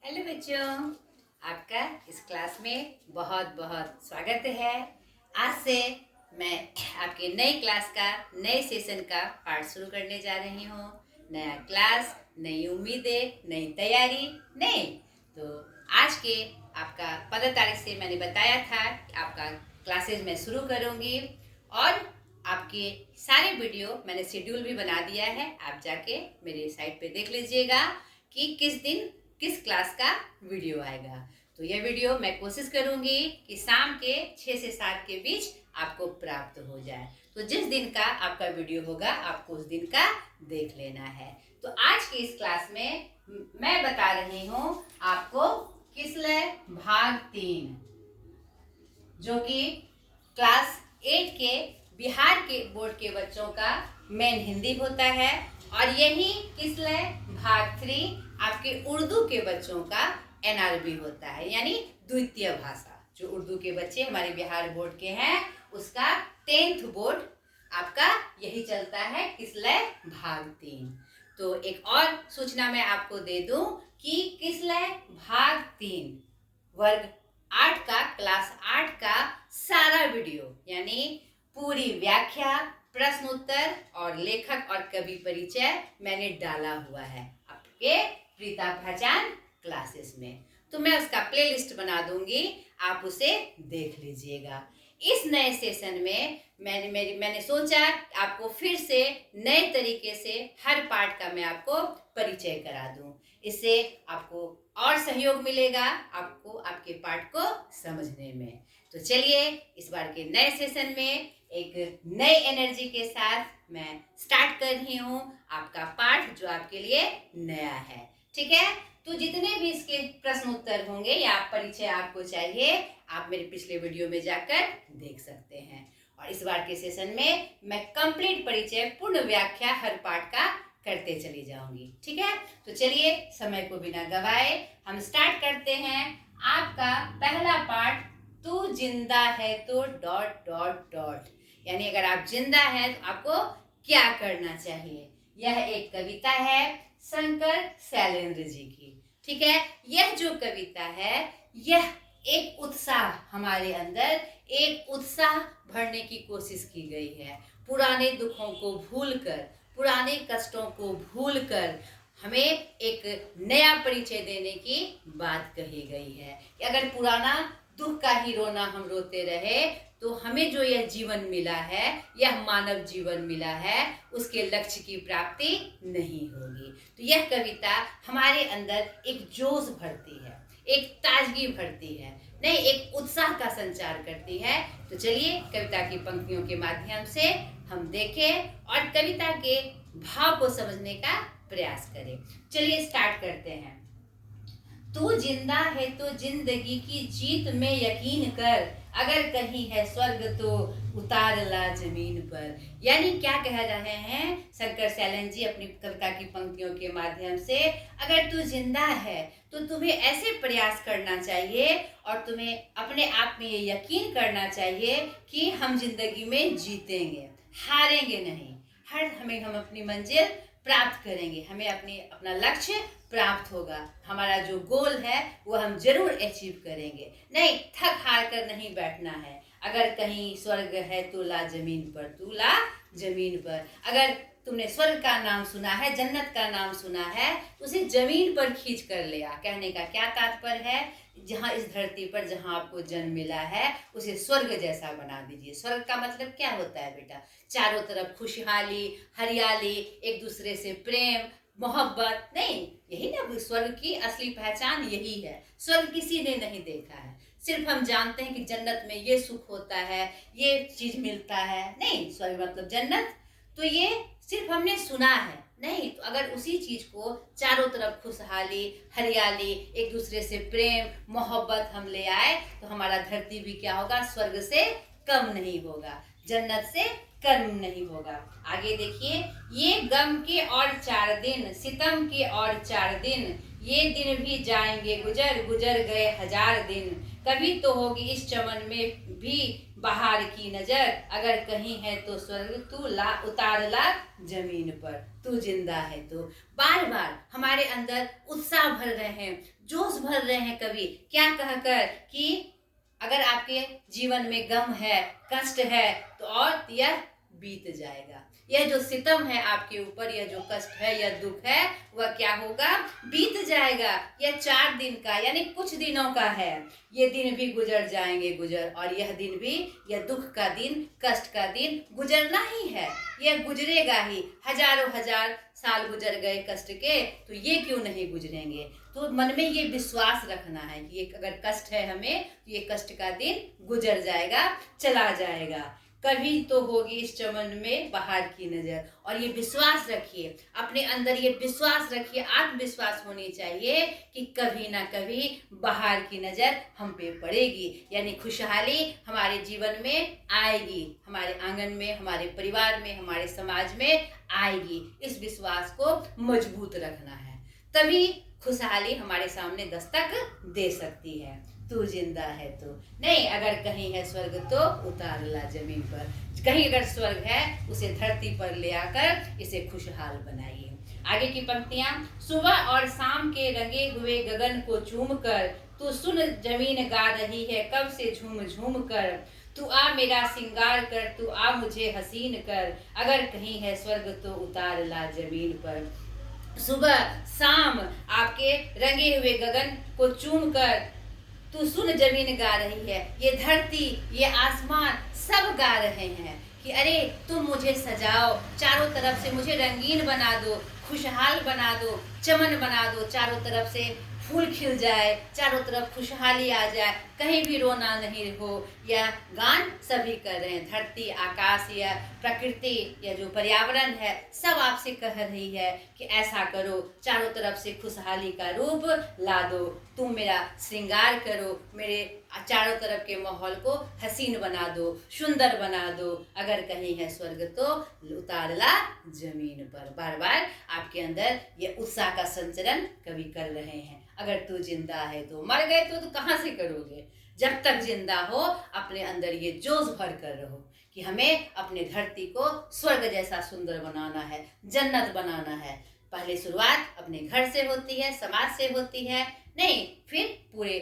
Hello बच्चों, आपका इस क्लास में बहुत बहुत स्वागत है। आज से मैं आपके नए क्लास का नए सेशन का पाठ शुरू करने जा रही हूँ। नया क्लास, नई उम्मीदें, नई तैयारी, नई। तो आज के आपका 15 तारीख से मैंने बताया था कि आपका क्लासेज मैं शुरू करूँगी और आपके सारे वीडियो मैंने शेड्यूल भी बना दिया है। आप जाके मेरे साइट पे देख लीजिएगा कि किस दिन किस क्लास का वीडियो आएगा। तो यह वीडियो मैं कोशिश करूंगी कि शाम के 6 से 7 के बीच आपको प्राप्त हो जाए। तो जिस दिन का आपका वीडियो होगा आपको उस दिन का देख लेना है। तो आज की इस क्लास में मैं बता रही हूँ आपको किसलय भाग 3, जो कि क्लास 8 के बिहार के बोर्ड के बच्चों का मेन हिंदी होता है और यही किसलय भाग 3 आपके उर्दू के बच्चों का एनआरबी होता है, यानी द्वितीय भाषा। जो उर्दू के बच्चे हमारे बिहार बोर्ड के हैं उसका 10th बोर्ड आपका यही चलता है, किसलय भाग 3। तो एक और सूचना मैं आपको दे दूं कि किसलय भाग 3 वर्ग 8 का, क्लास 8 का सारा वीडियो यानी पूरी व्याख्या, प्रश्न उत्तर और लेखक और कवि परिचय मैंने डाला हुआ है आपके प्रीता पहचान क्लासेस में। तो मैं उसका प्लेलिस्ट बना दूंगी, आप उसे देख लीजिएगा। इस नए सेशन में मैंने सोचा आपको फिर से नए तरीके से हर पाठ का मैं आपको परिचय करा दूं। इससे आपको और सहयोग मिलेगा आपको आपके पाठ को समझने में। तो चलिए इस बार के नए सेशन में एक नई एनर्जी के साथ मैं स्टार्ट कर रही हूँ आपका पाठ, जो आपके लिए नया है। ठीक है, तो जितने भी इसके प्रश्न उत्तर होंगे या परिचय आपको चाहिए, आप मेरे पिछले वीडियो में जाकर देख सकते हैं। और इस बार के सेशन में मैं कंप्लीट परिचय, पूर्ण व्याख्या हर पाठ का करते चली जाऊंगी। ठीक है, तो चलिए समय को बिना गवाए हम स्टार्ट करते हैं आपका पहला पाठ, तू जिंदा है तो डॉट डॉट डॉट, यानी अगर आप जिंदा हैं तो आपको क्या करना चाहिए। यह एक कविता है शंकर शैलेंद्र जी की। ठीक है, यह जो कविता है यह एक उत्साह, हमारे अंदर एक उत्साह भरने की कोशिश की गई है। पुराने दुखों को भूलकर, पुराने कष्टों को भूलकर हमें एक नया परिचय देने की बात कही गई है कि अगर पुराना दुख का ही रोना हम रोते रहे तो हमें जो यह जीवन मिला है, यह मानव जीवन मिला है, उसके लक्ष्य की प्राप्ति नहीं होगी। तो यह कविता हमारे अंदर एक जोश भरती है, एक ताजगी भरती है, नहीं एक उत्साह का संचार करती है। तो चलिए कविता की पंक्तियों के माध्यम से हम देखें और कविता के भाव को समझने का प्रयास करें। चलिए स्टार्ट करते हैं। तू जिंदा है तो जिंदगी की जीत में यकीन कर, अगर कहीं है स्वर्ग तो उतार ला जमीन पर। यानी क्या कह रहे हैं शंकर शैलेंद्र जी अपनी कविता की पंक्तियों के माध्यम से, अगर तू जिंदा है तो तुम्हें ऐसे प्रयास करना चाहिए और तुम्हें अपने आप में ये यकीन करना चाहिए कि हम जिंदगी में जीतेंगे, हारेंगे नहीं। हम अपनी मंजिल प्राप्त करेंगे, हमें अपना लक्ष्य प्राप्त होगा, हमारा जो गोल है वो हम जरूर अचीव करेंगे। नहीं थक हार कर नहीं बैठना है। अगर कहीं स्वर्ग है तो ला जमीन पर, तू ला जमीन पर। अगर तुमने स्वर्ग का नाम सुना है, जन्नत का नाम सुना है, उसे जमीन पर खींच कर ले आ। कहने का क्या तात्पर्य है, जहाँ इस धरती पर जहाँ आपको जन्म मिला है उसे स्वर्ग जैसा बना दीजिए। स्वर्ग का मतलब क्या होता है बेटा, चारों तरफ खुशहाली, हरियाली, एक दूसरे से प्रेम मोहब्बत। नहीं, यही ना स्वर्ग की असली पहचान यही है। स्वर्ग किसी ने नहीं देखा है, सिर्फ हम जानते हैं कि जन्नत में ये सुख होता है, ये चीज मिलता है। नहीं, स्वर्ग मतलब जन्नत तो ये सिर्फ हमने सुना है। नहीं, तो अगर उसी चीज को चारों तरफ खुशहाली, हरियाली, एक दूसरे से प्रेम मोहब्बत हम ले आए तो हमारा धरती भी क्या होगा, स्वर्ग से कम नहीं होगा, जन्नत से कम नहीं होगा। आगे देखिए, ये गम के और 4 दिन, सितम के और 4 दिन, ये दिन भी जाएंगे गुजर, गुजर गए हजार दिन। कभी तो होगी इस चमन में भी बाहर की नजर। अगर कहीं है तो स्वर्ग तू ला उतार ला जमीन पर, तू जिंदा है तो। बार बार हमारे अंदर उत्साह भर रहे हैं, जोश भर रहे हैं कवि, क्या कहकर कि अगर आपके जीवन में गम है, कष्ट है, तो और यह बीत जाएगा। यह जो सितम है आपके ऊपर, यह जो कष्ट है, यह दुख है, वह क्या होगा, बीत जाएगा। यह 4 दिन का यानी कुछ दिनों का है। ये दिन भी गुजर जाएंगे गुजर, और यह दिन भी, यह दुख का दिन, कष्ट का दिन गुजरना ही है, यह गुजरेगा ही। हजारों हजार साल गुजर गए कष्ट के, तो ये क्यों नहीं गुजरेंगे। तो मन में ये विश्वास रखना है कि ये अगर कष्ट है हमें, तो ये कष्ट का दिन गुजर जाएगा, चला जाएगा। कभी तो होगी इस चमन में बाहर की नजर। और ये विश्वास रखिए, अपने अंदर ये विश्वास रखिए, आत्मविश्वास होनी चाहिए कि कभी ना कभी बाहर की नजर हम पे पड़ेगी, यानी खुशहाली हमारे जीवन में आएगी, हमारे आंगन में, हमारे परिवार में, हमारे समाज में आएगी। इस विश्वास को मजबूत रखना है, तभी खुशहाली हमारे सामने दस्तक दे सकती है। तू जिंदा है तो। नहीं, अगर कहीं है स्वर्ग तो उतार ला जमीन पर। कहीं अगर स्वर्ग है, उसे धरती पर ले आकर इसे खुशहाल बनाइए। आगे की पंक्तियां, सुबह और शाम के रंगे हुए गगन को चूम कर, तू सुन जमीन गा रही है कब से झूम झूम कर। तू आ मेरा सिंगार कर, तू आ मुझे हसीन कर। अगर कहीं है स्वर्ग तो उतार ला जमीन पर। सुबह शाम आपके रंगे हुए गगन को चूम कर तू सुन जमीन गा रही है, ये धरती, ये आसमान सब गा रहे हैं कि अरे तुम मुझे सजाओ, चारों तरफ से मुझे रंगीन बना दो, खुशहाल बना दो, चमन बना दो, चारों तरफ से फूल खिल जाए, चारों तरफ खुशहाली आ जाए, कहीं भी रोना नहीं हो। यह गान सभी कर रहे हैं, धरती, आकाश, या प्रकृति, या जो पर्यावरण है, सब आपसे कह रही है कि ऐसा करो, चारों तरफ से खुशहाली का रूप ला दो, तुम मेरा श्रृंगार करो, मेरे चारों तरफ के माहौल को हसीन बना दो, सुंदर बना दो। अगर कहीं है स्वर्ग तो उतार ला जमीन पर। बार बार आपके अंदर ये उत्साह का संचरण कवि कर रहे हैं। अगर तू जिंदा है तो, मर गए तो कहाँ से करोगे। जब तक जिंदा हो, अपने अंदर ये जोश भर कर रहो कि हमें अपने धरती को स्वर्ग जैसा सुंदर बनाना है, जन्नत बनाना है। पहले शुरुआत अपने घर से होती है, समाज से होती है, नहीं फिर पूरे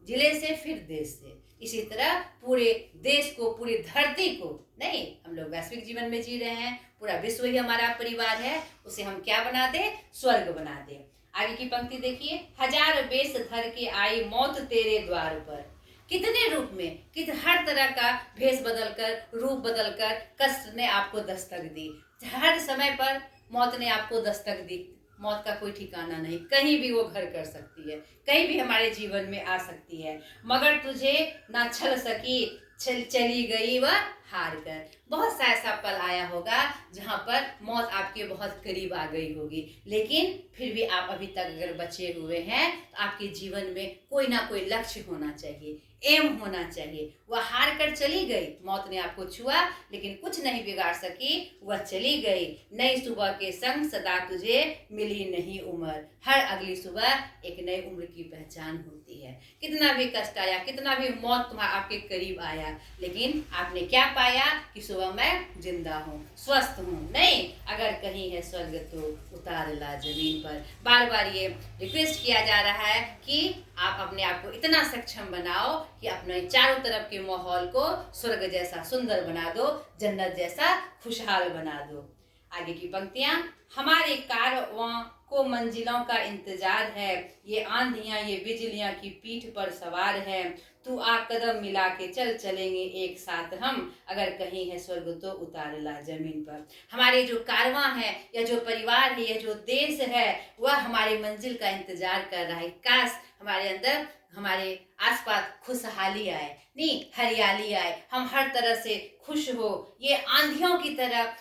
जिले से, फिर देश से, इसी तरह पूरे देश को, पूरी धरती को। नहीं, हम लोग वैश्विक जीवन में जी रहे हैं, पूरा विश्व ही हमारा परिवार है, उसे हम क्या बना दे, स्वर्ग बना दे। आगे की पंक्ति देखिए, हजार बेस धर के आई मौत तेरे द्वार पर। कितने रूप में, हर तरह का भेष बदलकर, रूप बदलकर कष्ट ने आपको दस्तक दी। हर समय पर मौत ने आपको दस्तक दी। मौत का कोई ठिकाना नहीं, कहीं भी वो घर कर सकती है, कहीं भी हमारे जीवन में आ सकती है। मगर तुझे ना छल सकी, चली गई वह हार कर। बहुत सा ऐसा पल आया होगा जहाँ पर मौत आपके बहुत करीब आ गई होगी, लेकिन फिर भी आप अभी तक अगर बचे हुए हैं, तो आपके जीवन में कोई ना कोई लक्ष्य होना चाहिए, एम होना चाहिए। वह हार कर चली गई, मौत ने आपको छुआ लेकिन कुछ नहीं बिगाड़ सकी, वह चली गई। नई सुबह के संग सदा तुझे मिली नहीं उम्र। हर अगली सुबह एक नई उम्र की पहचान होती है। कितना भी कष्ट आया, कितना भी मौत तुम्हारे आपके करीब आया, लेकिन आपने क्या पाया कि सुबह मैं जिंदा हूँ, स्वस्थ हूँ। नहीं, अगर कहीं है स्वर्ग तो उतार ला जमीन पर। बार बार ये रिक्वेस्ट किया जा रहा है कि आप अपने आप को इतना सक्षम बनाओ कि अपने चारों तरफ के माहौल को स्वर्ग जैसा सुंदर बना दो, जन्नत जैसा खुशहाल बना दो। आगे की पंक्तियां, हमारे कारवां को मंजिलों का इंतजार है, ये आंधियां ये बिजलियां की पीठ पर सवार है। तू आ कदम मिला के चल, चलेंगे एक साथ हम, अगर कहीं है स्वर्ग तो उतार ला जमीन पर। हमारे जो कारवां है, या जो परिवार है, या जो देश है, वह हमारे मंजिल का इंतजार कर रहा है। काश हमारे अंदर, हमारे आसपास खुशहाली आए, नहीं हरियाली आए, हम हर तरह से खुश हो, ये आंधियों की तरह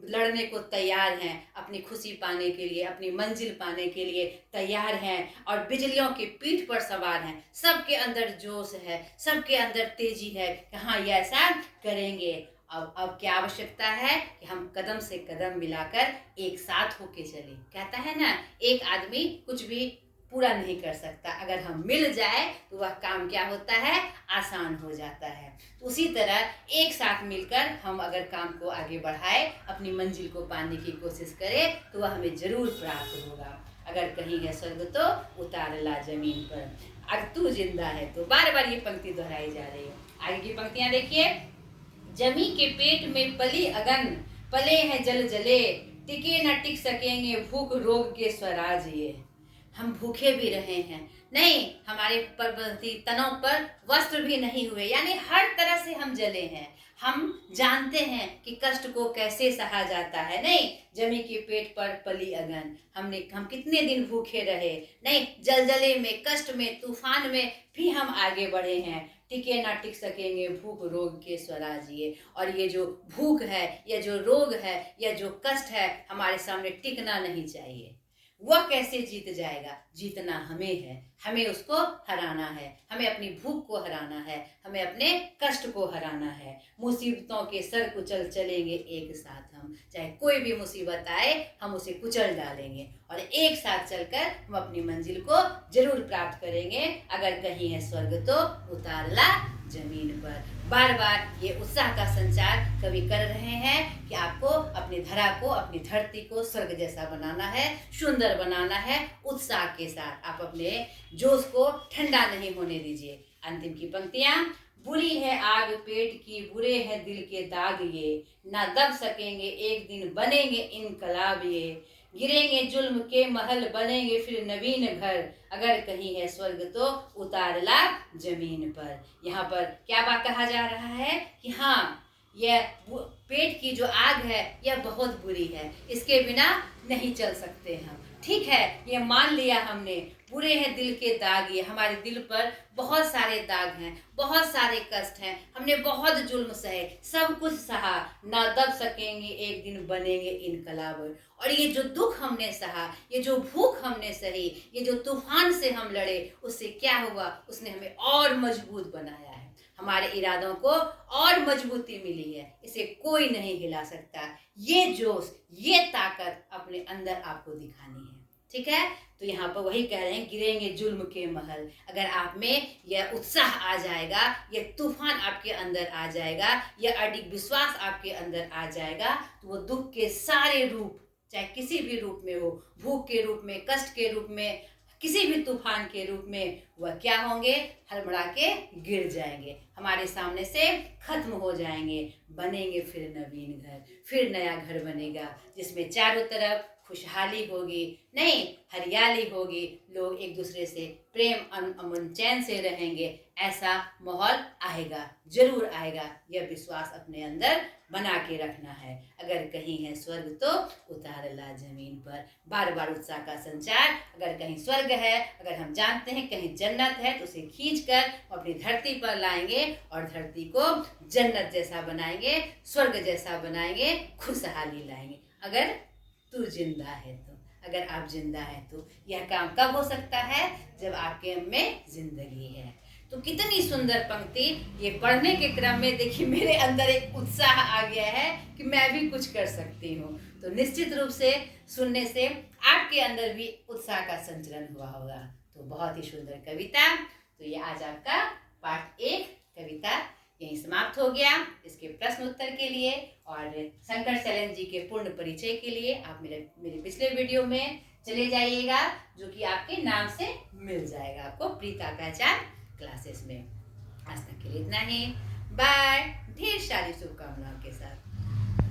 लड़ने को तैयार हैं, अपनी खुशी पाने के लिए, अपनी मंजिल पाने के लिए तैयार हैं, और बिजलियों की पीठ पर सवार हैं। सबके अंदर जोश है, सबके अंदर तेजी है कि हाँ ये ऐसा करेंगे। अब क्या आवश्यकता है कि हम कदम से कदम मिलाकर एक साथ होके चले। कहता है ना, एक आदमी कुछ भी पूरा नहीं कर सकता। अगर हम मिल जाए तो वह काम क्या होता है, आसान हो जाता है। तो उसी तरह एक साथ मिलकर हम अगर काम को आगे बढ़ाए, अपनी मंजिल को पाने की कोशिश करें तो वह हमें जरूर प्राप्त होगा। अगर कहीं है स्वर्ग तो उतार ला जमीन पर, अगर तू जिंदा है तो। बार बार ये पंक्ति दोहराई जा रही है। आगे की पंक्तियां देखिए। जमी के पेट में पली अगन, पले हैं जल जले, टिके न टिक सकेंगे भूख रोग के स्वराज ये। हम भूखे भी रहे हैं, नहीं हमारे तनों पर वस्त्र भी नहीं हुए, यानी हर तरह से हम जले हैं। हम जानते हैं कि कष्ट को कैसे सहा जाता है। नहीं, जमी के पेट पर पली अगन, हम कितने दिन भूखे रहे, नहीं जलजले में, कष्ट में, तूफान में भी हम आगे बढ़े हैं। टिके ना टिक सकेंगे भूख रोग के स्वराज ये। और ये जो भूख है, या जो रोग है, या जो कष्ट है, हमारे सामने टिकना नहीं चाहिए। वह कैसे जीत जाएगा? जीतना हमें है, हमें उसको हराना है, हमें अपनी भूख को हराना है, हमें अपने कष्ट को हराना है। मुसीबतों के सर कुचल चलेंगे एक साथ हम, चाहे कोई भी मुसीबत आए हम उसे कुचल डालेंगे और एक साथ चलकर हम अपनी मंजिल को जरूर प्राप्त करेंगे। अगर कहीं है स्वर्ग तो उतार ला जमीन पर। बार बार ये उत्साह का संचार कवि कर रहे हैं कि आपको अपनी धरा को, अपनी धरती को स्वर्ग जैसा बनाना है, सुंदर बनाना है। उत्साह के साथ आप अपने जोश को ठंडा नहीं होने दीजिए। अंतिम की पंक्तियां। बुरी है आग पेट की, बुरे हैं दिल के दाग ये, ना दब सकेंगे एक दिन बनेंगे इनकलाब ये। गिरेंगे जुल्म के महल, बनेंगे फिर नवीन घर, अगर कहीं है स्वर्ग तो उतार ला जमीन पर। यहाँ पर क्या बात कहा जा रहा है कि हाँ, यह पेट की जो आग है यह बहुत बुरी है, इसके बिना नहीं चल सकते हम। ठीक है, ये मान लिया हमने, बुरे हैं दिल के दाग ये, हमारे दिल पर बहुत सारे दाग हैं, बहुत सारे कष्ट हैं, हमने बहुत जुल्म सहे, सब कुछ सहा, ना दब सकेंगे एक दिन बनेंगे इनकलाब। और ये जो दुख हमने सहा, ये जो भूख हमने सही, ये जो तूफान से हम लड़े, उससे क्या हुआ, उसने हमें और मजबूत बनाया है, हमारे इरादों को और मजबूती मिली है। इसे कोई नहीं हिला सकता। ये जोश, ये ताकत अपने अंदर आपको दिखानी है। ठीक है, तो यहाँ पर वही कह रहे हैं, गिरेंगे जुल्म के महल। अगर आप में यह उत्साह आ जाएगा, यह तूफान आपके अंदर आ जाएगा, यह अडिग विश्वास आपके अंदर आ जाएगा, तो वो दुख के सारे रूप, चाहे किसी भी रूप में हो, भूख के रूप में, कष्ट के रूप में, किसी भी तूफान के रूप में, वह क्या होंगे, हड़बड़ा के गिर जाएंगे, हमारे सामने से खत्म हो जाएंगे। बनेंगे फिर नवीन घर, फिर नया घर बनेगा जिसमें चारों तरफ खुशहाली होगी, नहीं हरियाली होगी, लोग एक दूसरे से प्रेम अमन चैन से रहेंगे। ऐसा माहौल आएगा, जरूर आएगा। यह विश्वास अपने अंदर बना के रखना है। अगर कहीं है स्वर्ग तो उतार ला जमीन पर। बार बार उत्साह का संचार। अगर कहीं स्वर्ग है, अगर हम जानते हैं कहीं जन्नत है, तो उसे खींच कर अपनी धरती पर लाएंगे और धरती को जन्नत जैसा बनाएंगे, स्वर्ग जैसा बनाएंगे, खुशहाली लाएंगे। अगर तू जिंदा है तो, अगर आप जिंदा है तो। यह काम कब हो सकता है? जब आपके में जिंदगी है। तो कितनी सुंदर पंक्ति। ये पढ़ने के क्रम में देखिए मेरे अंदर एक उत्साह आ गया है कि मैं भी कुछ कर सकती हूँ। तो निश्चित रूप से सुनने से आपके अंदर भी उत्साह का संचलन हुआ होगा। तो बहुत ही सुंदर कविता। तो ये आज आपका पाठ 1 कविता यहीं समाप्त हो गया। इसके प्रश्न उत्तर के लिए और शंकर शैलेंद्र जी के पूर्ण परिचय के लिए आप मेरे पिछले वीडियो में चले जाइएगा, जो कि आपके नाम से मिल जाएगा आपको, प्रीता पहचान क्लासेस में। आज तक के लिए इतना ही। बाय। ढेर सारी शुभकामनाओं के साथ।